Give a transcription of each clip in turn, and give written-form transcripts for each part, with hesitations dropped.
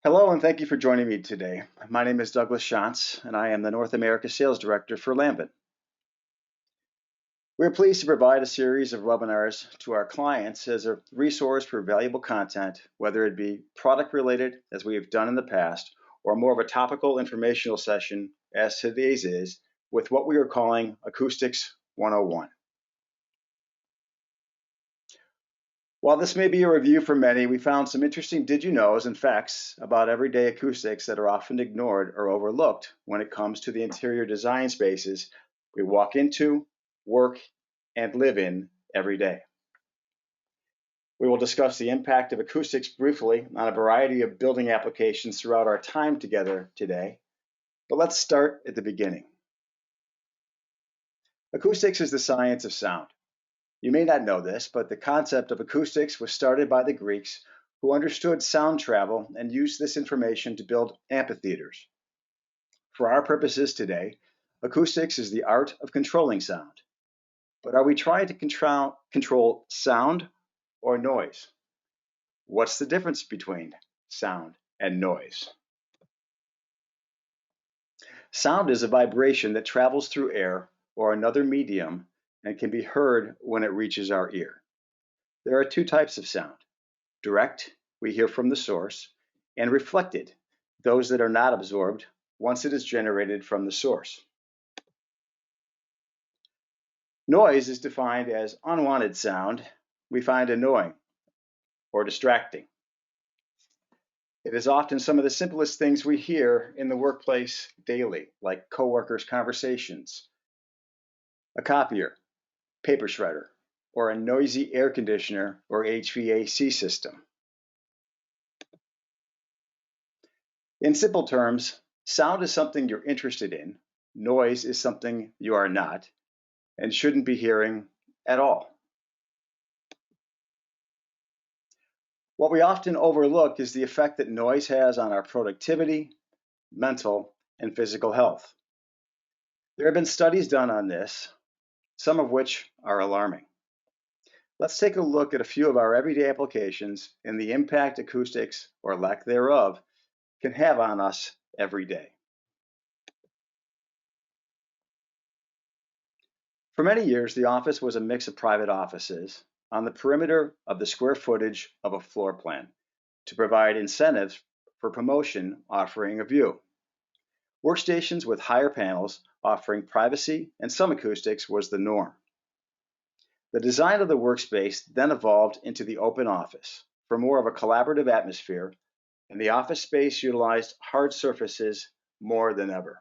Hello, and thank you for joining me today. My name is Douglas Shantz, and I am the North America Sales Director for Lamvin. We are pleased to provide a series of webinars to our clients as a resource for valuable content, whether it be product related, as we have done in the past, or more of a topical informational session, as today's is, with what we are calling Acoustics 101. While this may be a review for many, we found some interesting did you knows and facts about everyday acoustics that are often ignored or overlooked when it comes to the interior design spaces we walk into, work, and live in every day. We will discuss the impact of acoustics briefly on a variety of building applications throughout our time together today, but let's start at the beginning. Acoustics is the science of sound. You may not know this, but the concept of acoustics was started by the Greeks, who understood sound travel and used this information to build amphitheaters. For our purposes today, acoustics is the art of controlling sound. But are we trying to control sound or noise? What's the difference between sound and noise? Sound is a vibration that travels through air or another medium and can be heard when it reaches our ear. There are two types of sound: direct, we hear from the source, and reflected, those that are not absorbed once it is generated from the source. Noise is defined as unwanted sound we find annoying or distracting. It is often some of the simplest things we hear in the workplace daily, like coworkers' conversations, a copier, paper shredder, or a noisy air conditioner or HVAC system. In simple terms, sound is something you're interested in, noise is something you are not, and shouldn't be hearing at all. What we often overlook is the effect that noise has on our productivity, mental, and physical health. There have been studies done on this, some of which are alarming. Let's take a look at a few of our everyday applications and the impact acoustics, or lack thereof, can have on us every day. For many years, the office was a mix of private offices on the perimeter of the square footage of a floor plan to provide incentives for promotion offering a view. Workstations with higher panels offering privacy and some acoustics was the norm. The design of the workspace then evolved into the open office for more of a collaborative atmosphere, and the office space utilized hard surfaces more than ever.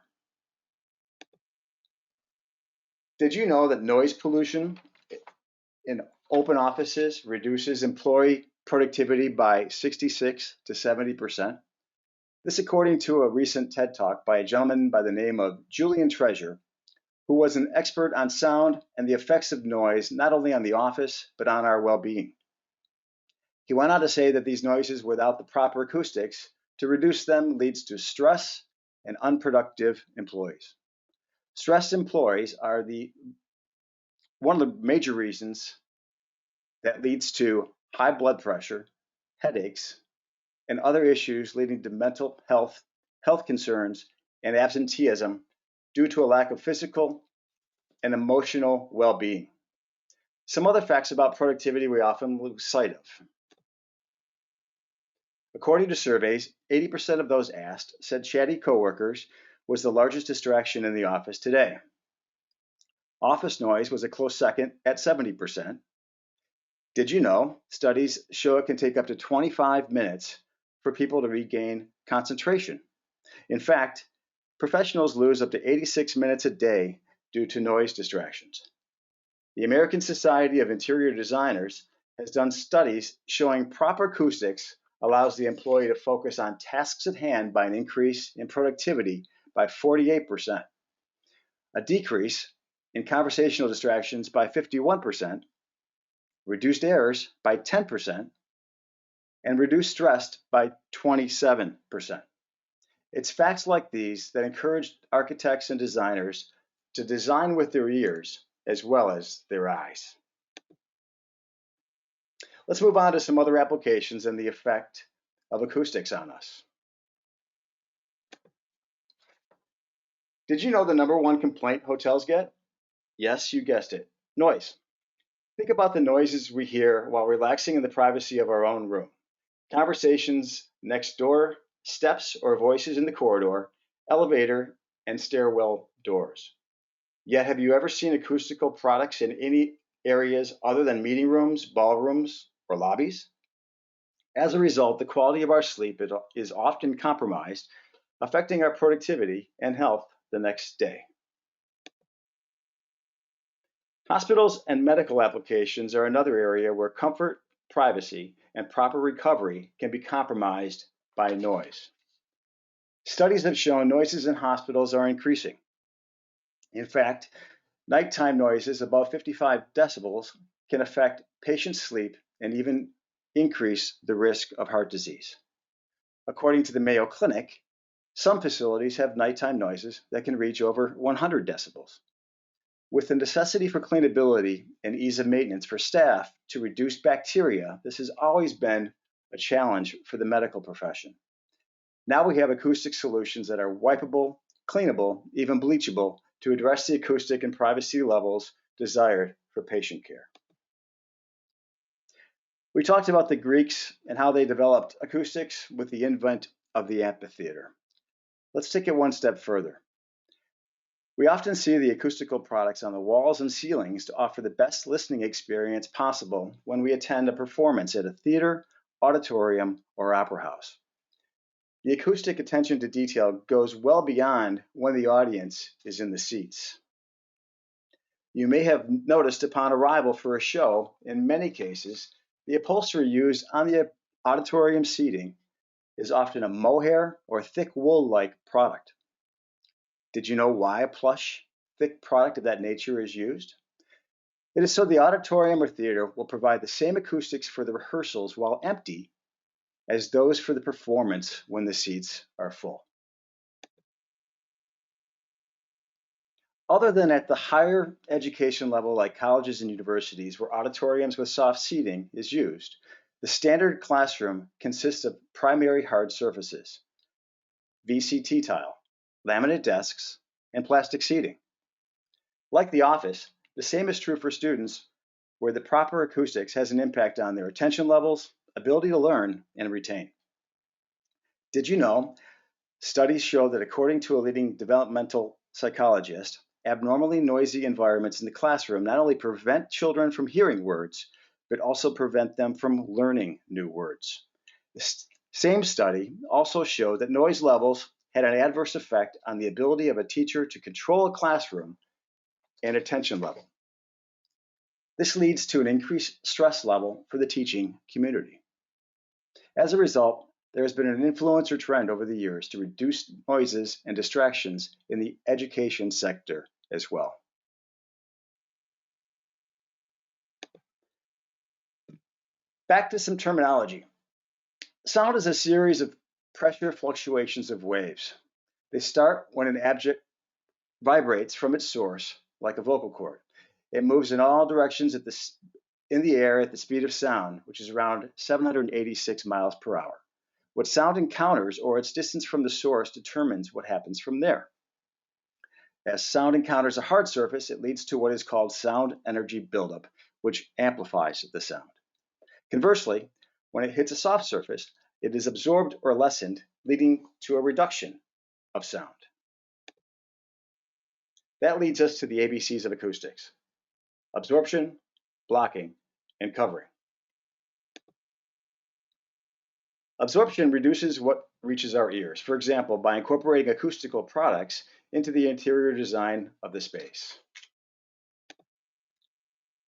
Did you know that noise pollution in open offices reduces employee productivity by 66 to 70%? This according to a recent TED Talk by a gentleman by the name of Julian Treasure, who was an expert on sound and the effects of noise not only on the office, but on our well-being. He went on to say that these noises without the proper acoustics, to reduce them leads to stress and unproductive employees. Stressed employees are one of the major reasons that leads to high blood pressure, headaches, and other issues leading to mental health concerns, and absenteeism due to a lack of physical and emotional well-being. Some other facts about productivity we often lose sight of. According to surveys, 80% of those asked said chatty coworkers was the largest distraction in the office today. Office noise was a close second at 70%. Did you know studies show it can take up to 25 minutes for people to regain concentration? In fact, professionals lose up to 86 minutes a day due to noise distractions. The American Society of Interior Designers has done studies showing proper acoustics allows the employee to focus on tasks at hand by an increase in productivity by 48%, a decrease in conversational distractions by 51%, reduced errors by 10%, and reduced stress by 27%. It's facts like these that encourage architects and designers to design with their ears as well as their eyes. Let's move on to some other applications and the effect of acoustics on us. Did you know the #1 complaint hotels get? Yes, you guessed it, noise. Think about the noises we hear while relaxing in the privacy of our own room. Conversations next door, steps or voices in the corridor, elevator, and stairwell doors. Yet, have you ever seen acoustical products in any areas other than meeting rooms, ballrooms, or lobbies? As a result, the quality of our sleep is often compromised, affecting our productivity and health the next day. Hospitals and medical applications are another area where comfort, privacy, and proper recovery can be compromised by noise. Studies have shown noises in hospitals are increasing. In fact, nighttime noises above 55 decibels can affect patients' sleep and even increase the risk of heart disease. According to the Mayo Clinic, some facilities have nighttime noises that can reach over 100 decibels. With the necessity for cleanability and ease of maintenance for staff to reduce bacteria, this has always been a challenge for the medical profession. Now we have acoustic solutions that are wipeable, cleanable, even bleachable to address the acoustic and privacy levels desired for patient care. We talked about the Greeks and how they developed acoustics with the advent of the amphitheater. Let's take it one step further. We often see the acoustical products on the walls and ceilings to offer the best listening experience possible when we attend a performance at a theater, auditorium, or opera house. The acoustic attention to detail goes well beyond when the audience is in the seats. You may have noticed upon arrival for a show, in many cases, the upholstery used on the auditorium seating is often a mohair or thick wool-like product. Did you know why a plush, thick product of that nature is used? It is so the auditorium or theater will provide the same acoustics for the rehearsals while empty as those for the performance when the seats are full. Other than at the higher education level like colleges and universities where auditoriums with soft seating is used, the standard classroom consists of primary hard surfaces, VCT tile, laminate desks, and plastic seating. Like the office, the same is true for students where the proper acoustics has an impact on their attention levels, ability to learn, and retain. Did you know studies show that according to a leading developmental psychologist, abnormally noisy environments in the classroom not only prevent children from hearing words, but also prevent them from learning new words. The same study also showed that noise levels had an adverse effect on the ability of a teacher to control a classroom and attention level. This leads to an increased stress level for the teaching community. As a result, there has been an influencer trend over the years to reduce noises and distractions in the education sector as well. Back to some terminology. Sound is a series of pressure fluctuations of waves. They start when an object vibrates from its source, like a vocal cord. It moves in all directions in the air at the speed of sound, which is around 786 miles per hour. What sound encounters or its distance from the source determines what happens from there. As sound encounters a hard surface, it leads to what is called sound energy buildup, which amplifies the sound. Conversely, when it hits a soft surface, it is absorbed or lessened, leading to a reduction of sound. That leads us to the ABCs of acoustics: absorption, blocking, and covering. Absorption reduces what reaches our ears, for example, by incorporating acoustical products into the interior design of the space.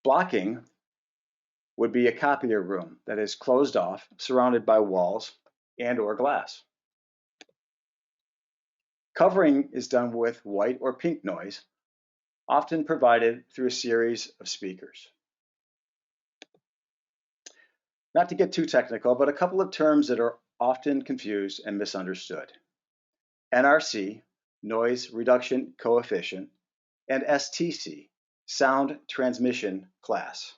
Blocking would be a copier room that is closed off, surrounded by walls and/or glass. Covering is done with white or pink noise, often provided through a series of speakers. Not to get too technical, but a couple of terms that are often confused and misunderstood. NRC, noise reduction coefficient, and STC, sound transmission class.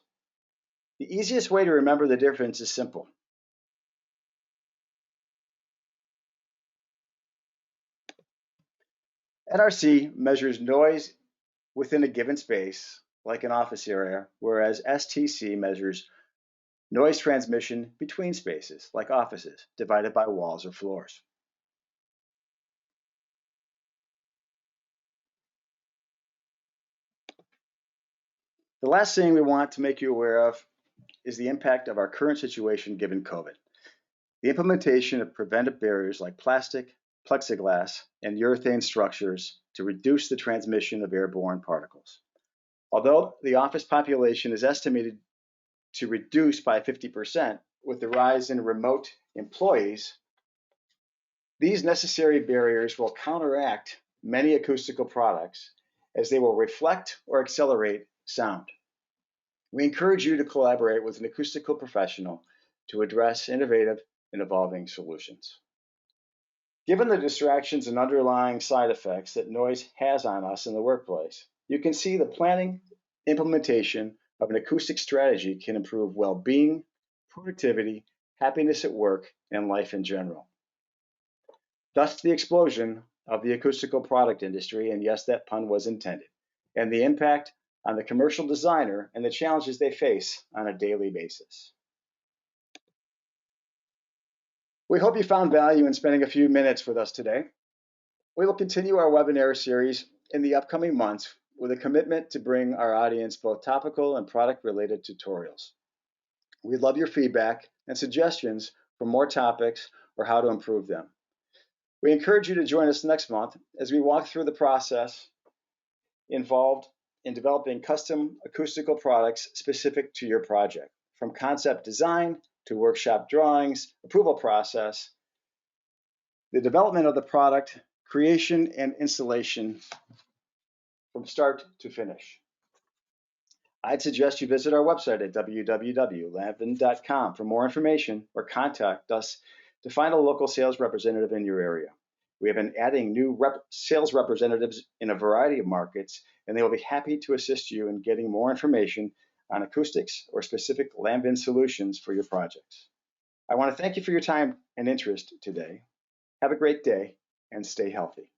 The easiest way to remember the difference is simple. NRC measures noise within a given space, like an office area, whereas STC measures noise transmission between spaces, like offices, divided by walls or floors. The last thing we want to make you aware of is the impact of our current situation given COVID. The implementation of preventive barriers like plastic, plexiglass, and urethane structures to reduce the transmission of airborne particles. Although the office population is estimated to reduce by 50% with the rise in remote employees, these necessary barriers will counteract many acoustical products as they will reflect or accelerate sound. We encourage you to collaborate with an acoustical professional to address innovative and evolving solutions. Given the distractions and underlying side effects that noise has on us in the workplace, you can see the planning, implementation of an acoustic strategy can improve well-being, productivity, happiness at work, and life in general. Thus the explosion of the acoustical product industry, and yes, that pun was intended, and the impact on the commercial designer and the challenges they face on a daily basis. We hope you found value in spending a few minutes with us today. We will continue our webinar series in the upcoming months with a commitment to bring our audience both topical and product-related tutorials. We'd love your feedback and suggestions for more topics or how to improve them. We encourage you to join us next month as we walk through the process involved in developing custom acoustical products specific to your project, from concept design to workshop drawings, approval process, the development of the product, creation and installation from start to finish. I'd suggest you visit our website at www.lamvin.com for more information or contact us to find a local sales representative in your area. We have been adding new sales representatives in a variety of markets, and they will be happy to assist you in getting more information on acoustics or specific Lamvin solutions for your projects. I want to thank you for your time and interest today. Have a great day and stay healthy.